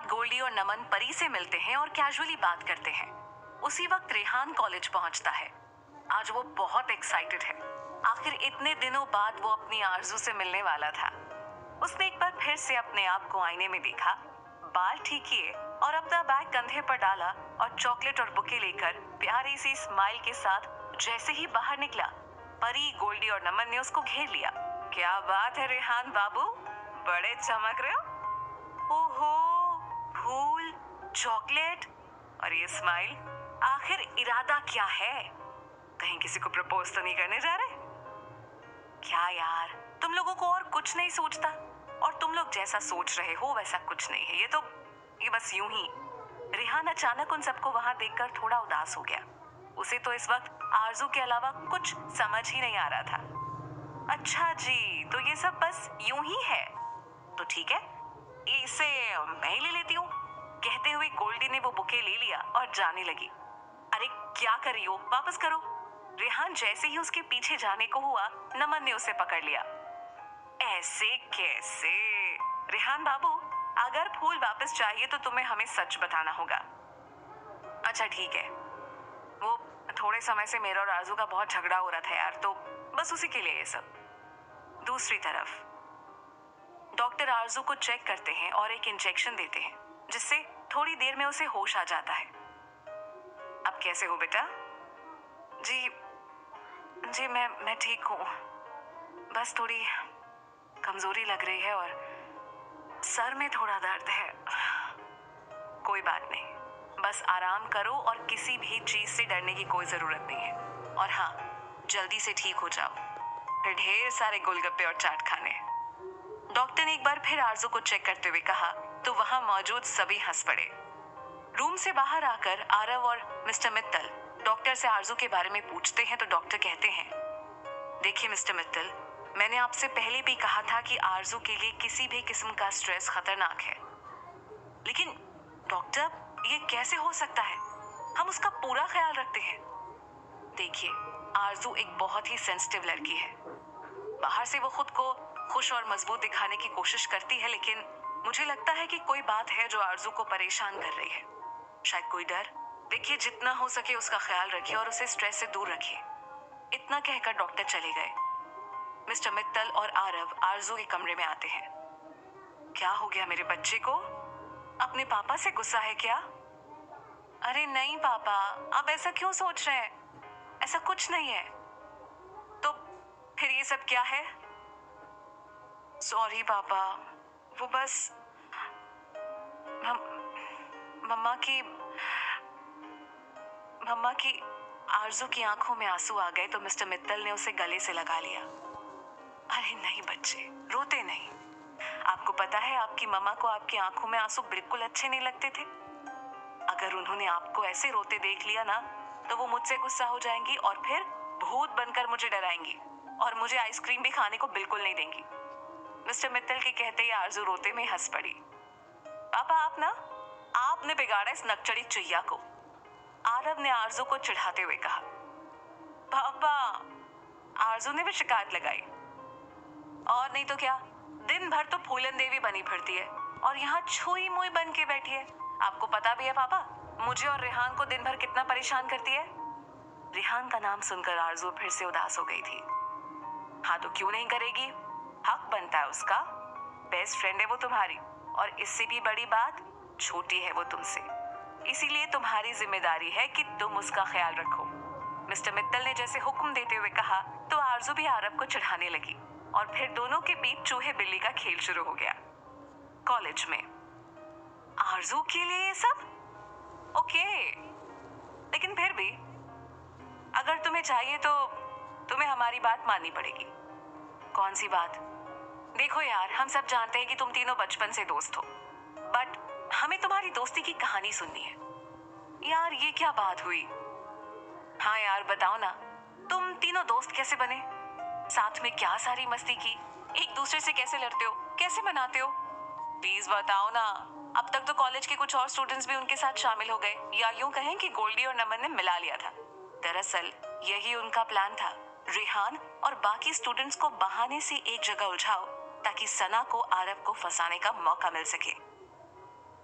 बाद गोल्डी और नमन परी से मिलते हैं और कैजुअली बात करते हैं। उसी वक्त रेहान कॉलेज पहुंचता है। आज वो बहुत एक्साइटेड है। आखिर इतने दिनों बाद वो अपनी आरजू से मिलने वाला था। उसने एक बार फिर से अपने आप को आईने में देखा, बाल ठीक किए और अपना बैग कंधे पर डाला और चॉकलेट और बुके लेकर प्यारी सी स्माइल के साथ जैसे ही बाहर निकला, परी, गोल्डी और नमन ने उसको घेर लिया। क्या बात है रेहान बाबू, बड़े चमक रहे हो। ओहो, फूल, चॉकलेट और ये स्माइल, आखिर इरादा क्या है? कहीं किसी को प्रपोज तो नहीं करने जा रहे? क्या यार, तुम लोगों को और कुछ नहीं सोचता? और तुम लोग जैसा सोच रहे हो वैसा कुछ नहीं है। ये बस यूं ही। रेहान अचानक उन सबको वहां देखकर थोड़ा उदास हो गया। उसे तो इस वक्त आरजू के अलावा कुछ समझ ही नहीं आ रहा था। अच्छा जी, तो ये सब बस यूं ही है। तो ठीक है, इसे मैं ही ले लेती हूँ। कहते हुए गोल्डी ने वो बुके ले लिया और जाने लगी। अरे क्या कर रही हो, वापस करो। रेहान जैसे ही उसके पीछे जाने को हुआ, नमन ने उसे पकड़ लिया। ऐसे कैसे? रेहान बाबू, अगर फूल वापस चाहिए तो तुम्हें हमें सच बताना होगा। अच्छा ठीक है, वो थोड़े समय से मेरा और आरजू का बहुत झगड़ा हो रहा था यार, तो बस उसी के लिए ये सब। दूसरी तरफ डॉक्टर आरजू को चेक करते हैं और एक इंजेक्शन देते हैं, जिससे थोड़ी देर में उसे होश आ जाता है। अब कैसे हो बेटा? जी जी मैं ठीक हूँ, बस थोड़ी कमजोरी लग रही है और सर में थोड़ा दर्द है। कोई बात नहीं, बस आराम करो और किसी भी चीज से डरने की कोई जरूरत नहीं है। और हाँ, जल्दी से ठीक हो जाओ, फिर ढेर सारे गोलगप्पे और चाट खाने। डॉक्टर ने एक बार फिर आरजू को चेक करते हुए कहा तो वहां मौजूद सभी हंस पड़े। रूम से बाहर आकर आरव और मिस्टर मित्तल डॉक्टर से आरजू के बारे में पूछते हैं तो डॉक्टर कहते हैं, देखिए मिस्टर मित्तल, मैंने आपसे पहले भी कहा था कि आरजू के लिए किसी भी किस्म का स्ट्रेस खतरनाक है। लेकिन डॉक्टर, ये कैसे हो सकता है? हम उसका पूरा ख्याल रखते हैं। देखिए, आरजू एक बहुत ही सेंसिटिव लड़की है। बाहर से वो खुद को खुश और मजबूत दिखाने की कोशिश करती है, लेकिन मुझे लगता है कि कोई बात है जो आरजू को परेशान कर रही है। शायद कोई डर। देखिए, जितना हो सके उसका ख्याल रखिए और उसे स्ट्रेस से दूर रखिए। इतना कहकर डॉक्टर चले गए। मिस्टर मित्तल और आरव आरजू के कमरे में आते हैं। क्या हो गया मेरे बच्चे को? अपने पापा से गुस्सा है क्या? अरे नहीं पापा, आप ऐसा क्यों सोच रहे हैं? ऐसा कुछ नहीं है। तो फिर ये सब क्या है? सॉरी पापा, वो बस मम्मा की आरजू की आंखों में आंसू आ गए तो मिस्टर मित्तल ने उसे गले से लगा लिया। अरे नहीं बच्चे, रोते नहीं। आपको पता है, आपकी मम्मा को आपकी आंखों में आंसू बिल्कुल अच्छे नहीं लगते थे। अगर उन्होंने आपको ऐसे रोते देख लिया ना, तो वो मुझसे गुस्सा हो जाएंगी और फिर भूत बनकर मुझे डराएंगी और मुझे आइसक्रीम भी खाने को बिल्कुल नहीं देंगी। मिस्टर मित्तल के कहते ही आरजू रोते में हंस पड़ी। पापा, आपने बिगाड़ा इस नकचड़ी चुहिया को, आरव ने आरजू को चिढ़ाते हुए कहा। पापा, आरजू ने भी शिकायत लगाई। और नहीं तो क्या, दिन भर तो फूलन देवी बनी फिरती है और यहाँ छुई मुई बन के बैठी है। आपको पता भी है पापा, मुझे और रेहान को दिन भर कितना परेशान करती है। रेहान का नाम सुनकर आरजू फिर से उदास हो गई थी। हाँ तो क्यों नहीं करेगी, हक बनता है उसका। बेस्ट फ्रेंड है वो तुम्हारी, और इससे भी बड़ी बात, छोटी है वो तुमसे। इसीलिए तुम्हारी जिम्मेदारी है कि तुम उसका ख्याल रखो। मिस्टर मित्तल ने जैसे हुक्म देते हुए कहा तो आरजू भी आरव को चिढ़ाने लगी और फिर दोनों के बीच चूहे बिल्ली का खेल शुरू हो गया। कॉलेज में आरजू के लिए ये सब ओके, लेकिन फिर भी अगर तुम्हें चाहिए तो तुम्हें हमारी बात माननी पड़ेगी। कौन सी बात? देखो यार, हम सब जानते हैं कि तुम तीनों बचपन से दोस्त हो, बट हमें तुम्हारी दोस्ती की कहानी सुननी है। यार ये क्या बात हुई? हाँ यार बताओ ना, तुम तीनों दोस्त कैसे बने? साथ में क्या सारी मस्ती की? एक दूसरे से कैसे लड़ते हो, कैसे मनाते हो? प्लीज बताओ ना। अब तक तो कॉलेज के कुछ और स्टूडेंट्स भी उनके साथ शामिल हो गए, या यूं कहें कि गोल्डी और नमन ने मिला लिया था। दरअसल यही उनका प्लान था, रेहान और बाकी स्टूडेंट्स को बहाने से एक जगह उलझाओ ताकि सना को आरव को फंसाने का मौका मिल सके।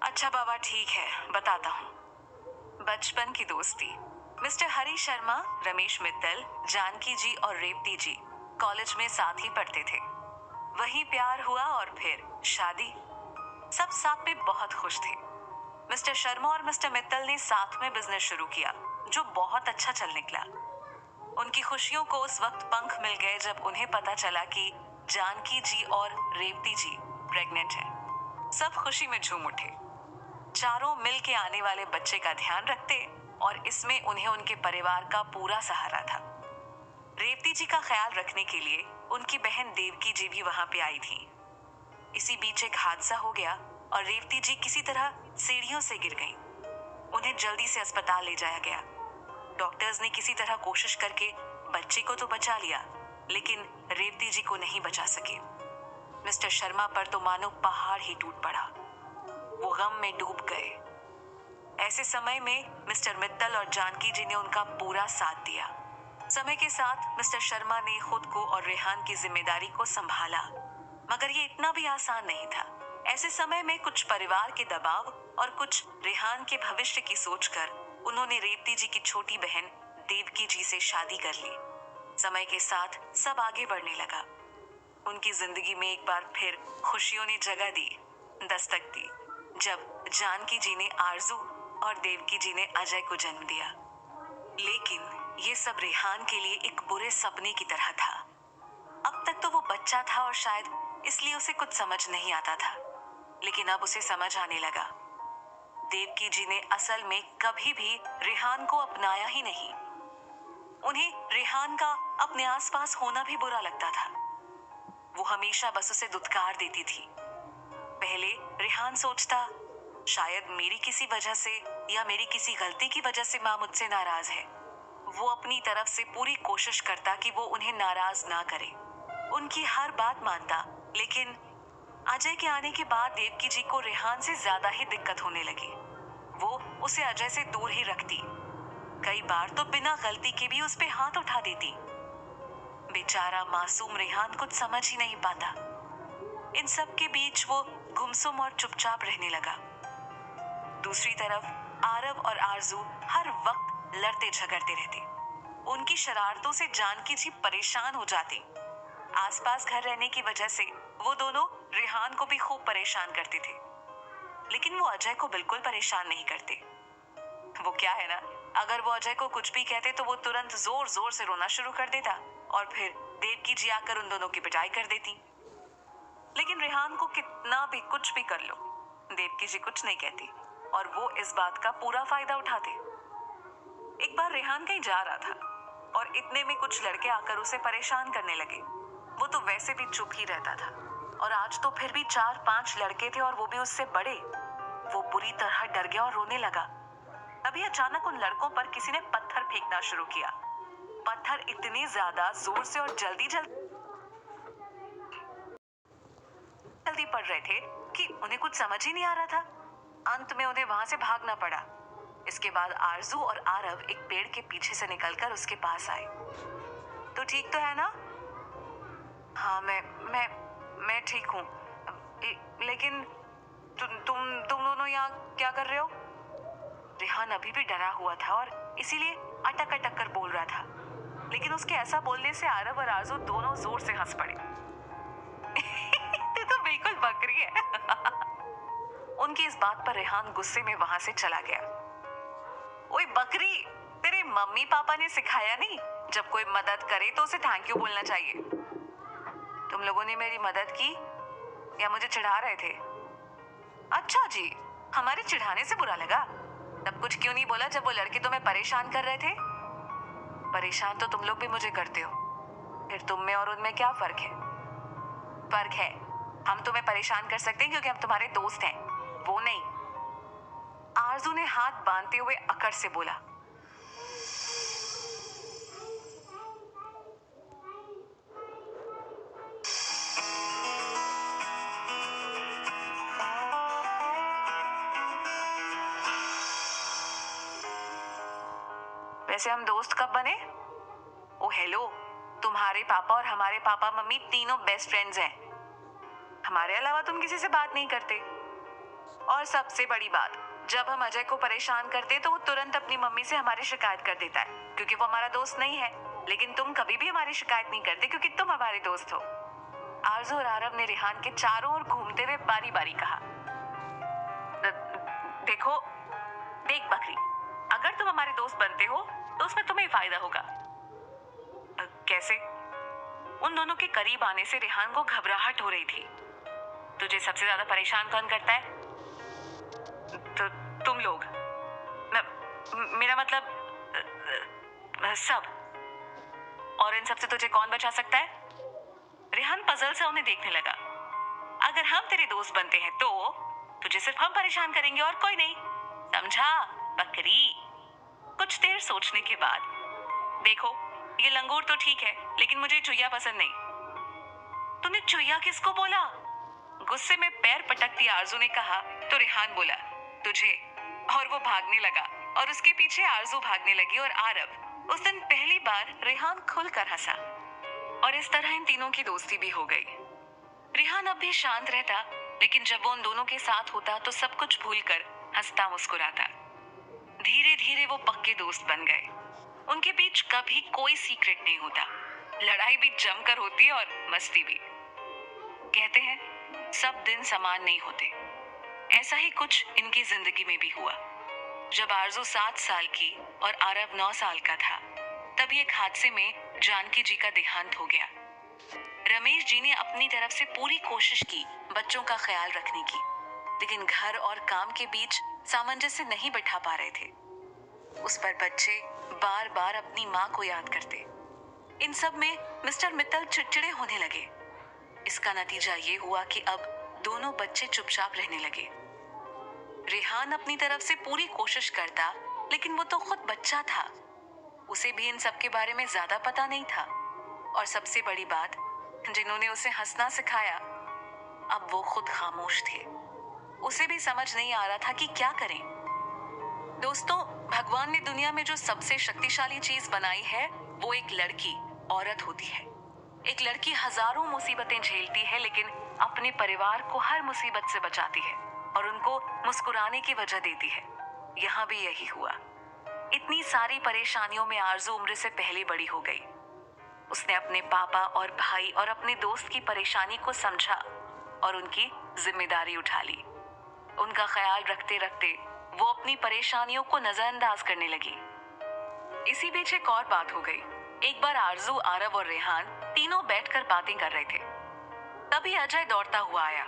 अच्छा बाबा ठीक है, बताता हूँ। बचपन की दोस्ती। मिस्टर हरी शर्मा, रमेश मित्तल, जानकी जी और रेवती जी कॉलेज में साथ ही पढ़ते थे। वहीं प्यार हुआ और फिर शादी। सब साथ में बहुत खुश थे। मिस्टर शर्मा और मिस्टर मित्तल ने साथ में बिजनेस शुरू किया, जो बहुत अच्छा चल निकला। उनकी खुशियों को उस वक्त पंख मिल गए जब उन्हें पता चला कि जानकी जी और रेवती जी प्रेग्नेंट हैं। सब खुशी में झूम उठे। चारों मिल के आने वाले बच्चे का ध्यान रखते और इसमें उन्हें उनके परिवार का पूरा सहारा था। रेवती जी का ख्याल रखने के लिए उनकी बहन देवकी जी भी वहां पे आई थी। इसी बीच एक हादसा हो गया और रेवती जी किसी तरह सीढ़ियों से गिर गईं। उन्हें जल्दी से अस्पताल ले जाया गया। डॉक्टर्स ने किसी तरह कोशिश करके बच्ची को तो बचा लिया, लेकिन रेवती जी को नहीं बचा सके। मिस्टर शर्मा पर तो मानो पहाड़ ही टूट पड़ा। वो गम में डूब गए। ऐसे समय में मिस्टर मित्तल और जानकी जी ने उनका पूरा साथ दिया। समय के साथ मिस्टर शर्मा ने खुद को और रेहान की जिम्मेदारी को संभाला, मगर ये इतना भी आसान नहीं था। ऐसे समय में कुछ परिवार के दबाव और कुछ रेहान के भविष्य की सोचकर उन्होंने रेवती जी की छोटी बहन देवकी जी से शादी कर ली। समय के साथ सब आगे बढ़ने लगा। उनकी जिंदगी में एक बार फिर खुशियों ने जगह दी, दस्तक दी, जब जानकी जी ने आरजू और देवकी जी ने अजय को जन्म दिया। लेकिन ये सब रेहान के लिए एक बुरे सपने की तरह था। अब तक तो वो बच्चा था और शायद इसलिए उसे कुछ समझ नहीं आता था, लेकिन अब उसे समझ आने लगा। देवकी जी ने असल में कभी भी रेहान को अपनाया ही नहीं। उन्हें रेहान का अपने आसपास होना भी बुरा लगता था। वो हमेशा बस उसे दुत्कार देती थी। पहले रेहान सोचता, शायद मेरी किसी वजह से या मेरी किसी गलती की वजह से माँ मुझसे नाराज है। वो अपनी तरफ से पूरी कोशिश करता कि वो उन्हें नाराज ना करे, उनकी हर बात मानता। लेकिन अजय के आने के बाद देवकी जी को रेहान से ज्यादा ही दिक्कत होने लगी। वो उसे अजय से दूर ही रखती। कई बार तो बिना गलती के भी उस पे हाथ उठा देती। बेचारा मासूम रेहान कुछ समझ ही नहीं पाता। इन सब के बीच वो गुमसुम और चुपचाप रहने लगा। दूसरी तरफ आरव और आरजू हर वक्त लड़ते झगड़ते रहते। उनकी शरारतों से जानकी जी परेशान हो जाती। आसपास घर रहने की वजह से वो दोनों रेहान को भी खूब परेशान करते थे, लेकिन वो अजय को बिल्कुल परेशान नहीं करते। वो क्या है ना, अगर वो अजय को कुछ भी कहते तो वो तुरंत जोर जोर से रोना शुरू कर देता और फिर देवकी जी आकर उन दोनों की पिटाई कर देती। लेकिन रेहान को कितना भी कुछ भी कर लो, देवकी जी कुछ नहीं कहती और वो इस बात का पूरा फायदा उठाते। एक बार रेहान कहीं जा रहा था और इतने में कुछ लड़के आकर उसे परेशान करने लगे। वो तो वैसे भी चुप ही रहता था और आज तो फिर भी 4-5 लड़के थे और वो भी उससे बड़े। वो बुरी तरह डर गया और रोने लगा। तभी अचानक उन लड़कों पर किसी ने पत्थर फेंकना शुरू किया। पत्थर इतने ज्यादा जोर से और जल्दी जल्दी पड़ रहे थे कि उन्हें कुछ समझ ही नहीं आ रहा था। अंत में उन्हें वहां से भागना पड़ा। इसके बाद आरजू और आरव एक पेड़ के पीछे से निकलकर उसके पास आए। तो ठीक तो है ना? हाँ, मैं ठीक हूँ। लेकिन तुम दोनों यहाँ क्या कर रहे हो? रेहान अभी भी डरा हुआ था और इसीलिए अटक अटक कर बोल रहा था। लेकिन उसके ऐसा बोलने से आरव और आरजू दोनों जोर से हंस पड़े। तू तो बिल्कुल बकरी है। उनकी इस बात पर रेहान गुस्से में वहां से चला गया। ओए बकरी, तेरे मम्मी पापा ने सिखाया नहीं, जब कोई मदद करे तो उसे थैंक यू बोलना चाहिए। तुम लोगों ने मेरी मदद की या मुझे चिढ़ा रहे थे? अच्छा जी, हमारे चिढ़ाने से बुरा लगा? तब कुछ क्यों नहीं बोला जब वो लड़के तुम्हें परेशान कर रहे थे? परेशान तो तुम लोग भी मुझे करते हो, फिर तुम में और उनमें क्या फर्क है? फर्क है, हम तुम्हें परेशान कर सकते हैं क्योंकि हम तुम्हारे दोस्त हैं, वो नहीं। आरजू ने हाथ बांधते हुए अकड़ से बोला। वैसे हम दोस्त कब बने? ओ हेलो, तुम्हारे पापा और हमारे पापा मम्मी तीनों बेस्ट फ्रेंड्स हैं। हमारे अलावा तुम किसी से बात नहीं करते। और सबसे बड़ी बात, जब हम अजय को परेशान करते तो वो तुरंत अपनी मम्मी से हमारी शिकायत कर देता है क्योंकि वो हमारा दोस्त नहीं है। लेकिन तुम कभी भी हमारी शिकायत नहीं करते क्योंकि तुम हमारे दोस्त हो। आरजू और आरव ने रेहान के चारों ओर घूमते हुए बारी बारी कहा, देखो, देख बकरी, अगर तुम हमारे दोस्त बनते हो तो उसमें तुम्हें फायदा होगा। कैसे? उन दोनों के करीब आने से रेहान को घबराहट हो रही थी। तुझे सबसे ज्यादा परेशान कौन करता है? तो तुम लोग। मेरा मतलब सब। और इन सबसे तुझे कौन बचा सकता है? रेहान पजल से उन्हें देखने लगा। अगर हम तेरे दोस्त बनते हैं तो तुझे सिर्फ हम परेशान करेंगे और कोई नहीं, समझा बकरी? कुछ देर सोचने के बाद, देखो, ये लंगूर तो ठीक है लेकिन मुझे चुईया पसंद नहीं। तूने चुईया किसको बोला? गुस्से में पैर पटकती आरजू ने कहा तो रेहान बोला, तुझे। और वो भागने लगा और उसके पीछे आरजू भागने लगी और आरव। उस दिन पहली बार रेहान खुलकर हंसा और इस तरह इन तीनों की दोस्ती भी हो गई। रेहान अब भी शांत रहता, लेकिन जब वो उन दोनों के साथ होता तो सब कुछ भूलकर हंसता मुस्कुराता। धीरे धीरे वो पक्के दोस्त बन गए। उनके बीच कभी कोई सीक्रेट नहीं होता, लड़ाई भी जमकर होती और मस्ती भी। कहते हैं सब दिन समान नहीं होते। ऐसा ही कुछ इनकी जिंदगी में भी हुआ। जब आरजू 7 साल की और आरव 9 साल का था, तभी एक हादसे में जानकी जी का देहांत हो गया। रमेश जी ने अपनी तरफ से पूरी कोशिश की बच्चों का ख्याल रखने की, लेकिन घर और काम के बीच सामंजस्य नहीं बैठा पा रहे थे। उस पर बच्चे बार बार अपनी माँ को याद करते। इन सब में मिस्टर मित्तल चिड़चिड़े होने लगे। इसका नतीजा ये हुआ कि अब दोनों बच्चे चुपचाप रहने लगे। रेहान अपनी तरफ से पूरी कोशिश करता, लेकिन वो तो खुद बच्चा था। उसे भी इन सब के बारे में ज्यादा पता नहीं था। और सबसे बड़ी बात, जिन्होंने उसे हंसना सिखाया, अब वो खुद खामोश थे। उसे भी समझ नहीं आ रहा था कि क्या करें। दोस्तों, भगवान ने दुनिया में जो सबसे शक्तिशाली चीज बनाई है वो एक लड़की, औरत होती है। एक लड़की हजारों मुसीबतें झेलती है, लेकिन अपने परिवार को हर मुसीबत से बचाती है और उनको मुस्कुराने की वजह देती है। यहाँ भी यही हुआ। इतनी सारी परेशानियों में आरजू उम्र से पहले बड़ी हो गई। उसने अपने पापा और भाई और अपने दोस्त की परेशानी को समझा और उनकी जिम्मेदारी उठा ली। उनका ख्याल रखते रखते वो अपनी परेशानियों को नजरअंदाज करने लगी। इसी बीच एक और बात हो गई। एक बार आरजू, आरव और रेहान तीनों बैठकर बातें कर रहे थे। तभी अजय दौड़ता हुआ आया।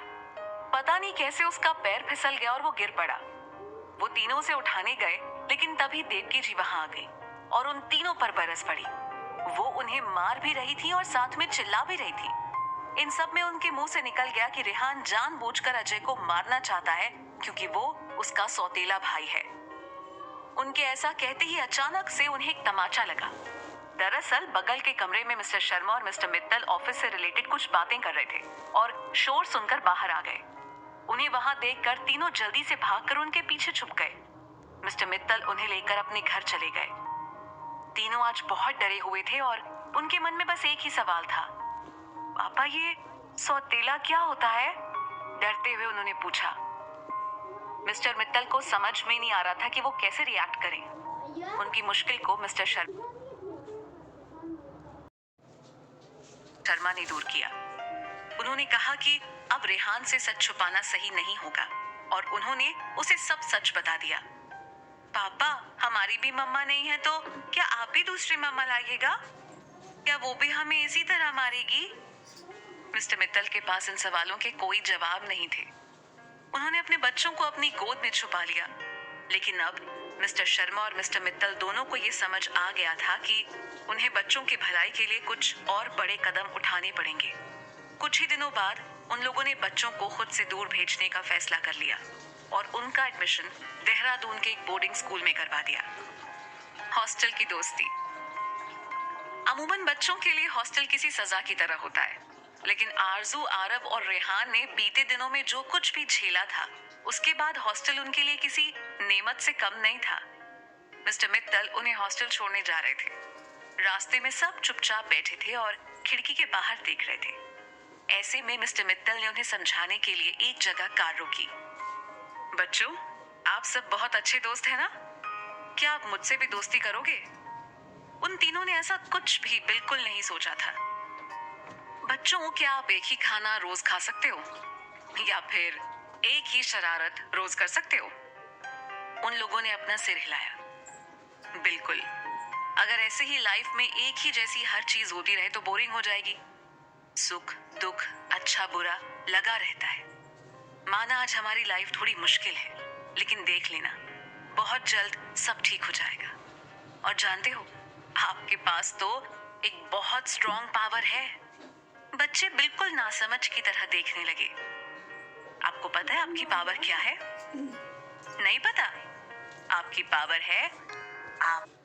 पता नहीं कैसे उसका पैर फिसल गया और वो गिर पड़ा। वो तीनों उसे उठाने गए, लेकिन तभी देवकी जी वहां आ गई और उन तीनों पर बरस पड़ी। वो उन्हें मार भी रही थी और साथ में चिल्ला भी रही थी। इन सब में उनके मुंह से निकल गया कि रेहान जानबूझकर अजय को मारना चाहता है क्योंकि वो उसका सौतेला भाई है। उनके ऐसा कहते ही अचानक से उन्हें एक तमाचा लगा। दरअसल बगल के कमरे में मिस्टर शर्मा और मिस्टर मित्तल ऑफिस से रिलेटेड कुछ बातें कर रहे थे और शोर सुनकर बाहर आ गए। उन्हें वहां देखकर तीनों जल्दी से भागकर उनके पीछे छुप गए। मिस्टर मित्तल उन्हें लेकर अपने घर चले गए। तीनों आज बहुत डरे हुए थे और उनके मन में बस एक ही सवाल था, पापा ये सौतेला क्या होता है? डरते हुए उन्होंने पूछा। मिस्टर मित्तल को समझ में नहीं आ रहा था कि वो कैसे रिएक्ट करें। उनकी मुश्किल को मिस्टर शर्मा ने दूर किया। उन्होंने कहा कि अब रेहान से सच छुपाना सही नहीं होगा और उन्होंने उसे सब सच बता दिया। पापा, हमारी भी मम्मा नहीं है तो क्या आप भी दूसरी मम्मा लाइएगा? क्या वो भी हमें इसी तरह मारेगी? मिस्टर मित्तल के पास इन सवालों के कोई जवाब नहीं थे। उन्होंने अपने बच्चों को अपनी गोद में छुपा लिया, लेकिन अब मिस्टर शर्मा और मिस्टर मित्तल दोनों को ये समझ आ गया था कि उन्हें बच्चों की भलाई के लिए कुछ और बड़े कदम उठाने पड़ेंगे। कुछ ही दिनों बाद उन लोगों ने बच्चों को खुद से दूर भेजने का फैसला कर लिया और उनका एडमिशन देहरादून के एक बोर्डिंग स्कूल में करवा दिया। हॉस्टल की दोस्ती। अमूमन बच्चों के लिए हॉस्टल किसी सजा की तरह होता है, लेकिन आरजू, आरव और रेहान ने बीते दिनों में जो कुछ भी झेला था, उसके बाद हॉस्टल उनके लिए किसी नेमत से कम नहीं था। मिस्टर मित्तल उन्हें हॉस्टल छोड़ने जा रहे थे। रास्ते में सब चुपचाप बैठे थे और खिड़की के बाहर देख रहे थे। ऐसे में मिस्टर मित्तल ने उन्हें समझाने के लिए एक जगह कार रोकी। बच्चों, आप सब बहुत अच्छे दोस्त हैं ना? क्या आप मुझसे भी दोस्ती करोगे? उन तीनों ने ऐसा कुछ भी बिल्कुल नहीं सोचा था। बच्चों, क्या आप एक ही खाना रोज खा सकते हो? या फिर एक ही शरारत रोज कर सकते हो? उन लोगों ने अपना सिर हिलाया। बिल्कुल। अगर ऐसे ही लाइफ में एक ही जैसी हर चीज होती रहे तो बोरिंग हो जाएगी। सुख दुख, अच्छा बुरा लगा रहता है। माना आज हमारी लाइफ थोड़ी मुश्किल है, लेकिन देख लेना, बहुत जल्द सब ठीक हो जाएगा। और जानते हो, आपके पास तो एक बहुत स्ट्रॉन्ग पावर है। बच्चे बिल्कुल नासमझ की तरह देखने लगे। आपको पता है आपकी पावर क्या है? नहीं पता? आपकी पावर है आप